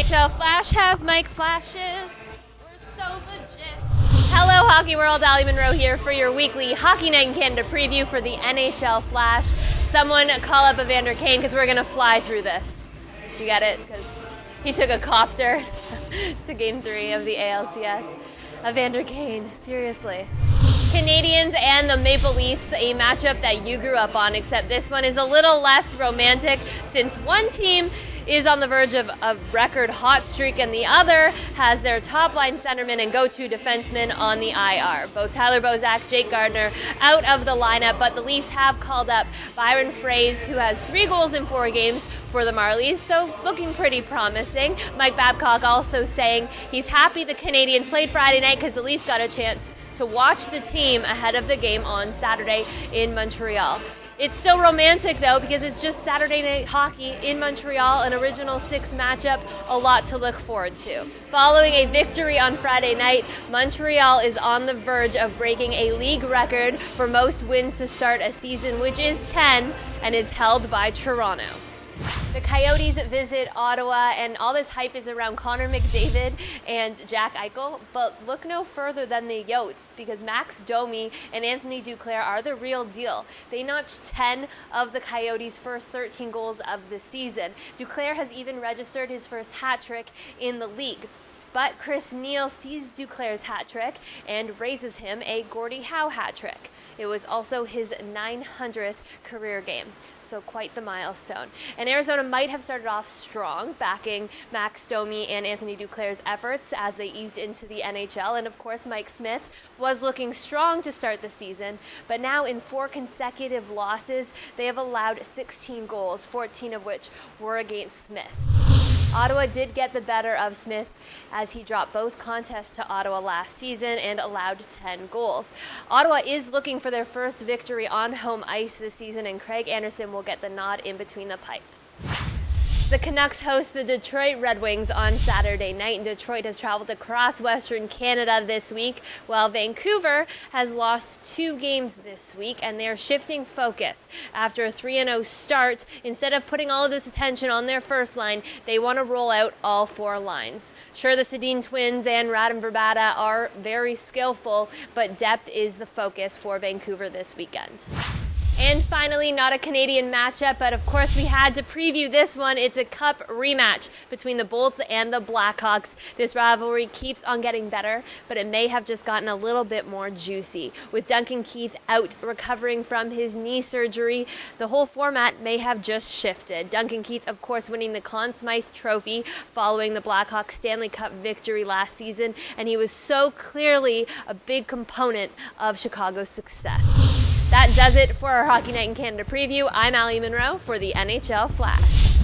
NHL Flash has Mike Flashes. We're so legit. Hello, Hockey World. Aly Munro here for your weekly Hockey Night in Canada preview for the NHL Flash. Someone call up Evander Kane because we're going to fly through this. Do you get it? Because he took a copter to Game 3 of the ALCS. Evander Kane, seriously. Canadiens and the Maple Leafs, a matchup that you grew up on, except this one is a little less romantic since one team is on the verge of a record hot streak and the other has their top-line centerman and go-to defenseman on the IR. Both Tyler Bozak, Jake Gardiner out of the lineup, but the Leafs have called up Byron Froese, who has 3 goals in 4 games for the Marlies, so looking pretty promising. Mike Babcock also saying he's happy the Canadiens played Friday night because the Leafs got a chance to watch the team ahead of the game on Saturday in Montreal. It's still romantic though because it's just Saturday night hockey in Montreal, an Original 6 matchup, a lot to look forward to. Following a victory on Friday night, Montreal is on the verge of breaking a league record for most wins to start a season, which is 10 and is held by Toronto. The Coyotes visit Ottawa, and all this hype is around Connor McDavid and Jack Eichel, but look no further than the Yotes, because Max Domi and Anthony Duclair are the real deal. They notched 10 of the Coyotes' first 13 goals of the season. Duclair has even registered his first hat trick in the league. But Chris Neil sees Duclair's hat trick and raises him a Gordie Howe hat trick. It was also his 900th career game, so quite the milestone. And Arizona might have started off strong, backing Max Domi and Anthony Duclair's efforts as they eased into the NHL. And of course, Mike Smith was looking strong to start the season, but now in 4 consecutive losses, they have allowed 16 goals, 14 of which were against Smith. Ottawa did get the better of Smith as he dropped both contests to Ottawa last season and allowed 10 goals. Ottawa is looking for their first victory on home ice this season, and Craig Anderson will get the nod in between the pipes. The Canucks host the Detroit Red Wings on Saturday night, and Detroit has traveled across Western Canada this week, while Vancouver has lost 2 games this week, and they're shifting focus. After a 3-0 start, instead of putting all of this attention on their first line, they want to roll out all 4 lines. Sure, the Sedin twins and Radim Vrbata are very skillful, but depth is the focus for Vancouver this weekend. And finally, not a Canadian matchup, but of course we had to preview this one. It's a cup rematch between the Bolts and the Blackhawks. This rivalry keeps on getting better, but it may have just gotten a little bit more juicy. With Duncan Keith out recovering from his knee surgery, the whole format may have just shifted. Duncan Keith, of course, winning the Conn Smythe Trophy following the Blackhawks Stanley Cup victory last season, and he was so clearly a big component of Chicago's success. That does it for our Hockey Night in Canada preview. I'm Aly Munro for the NHL Flash.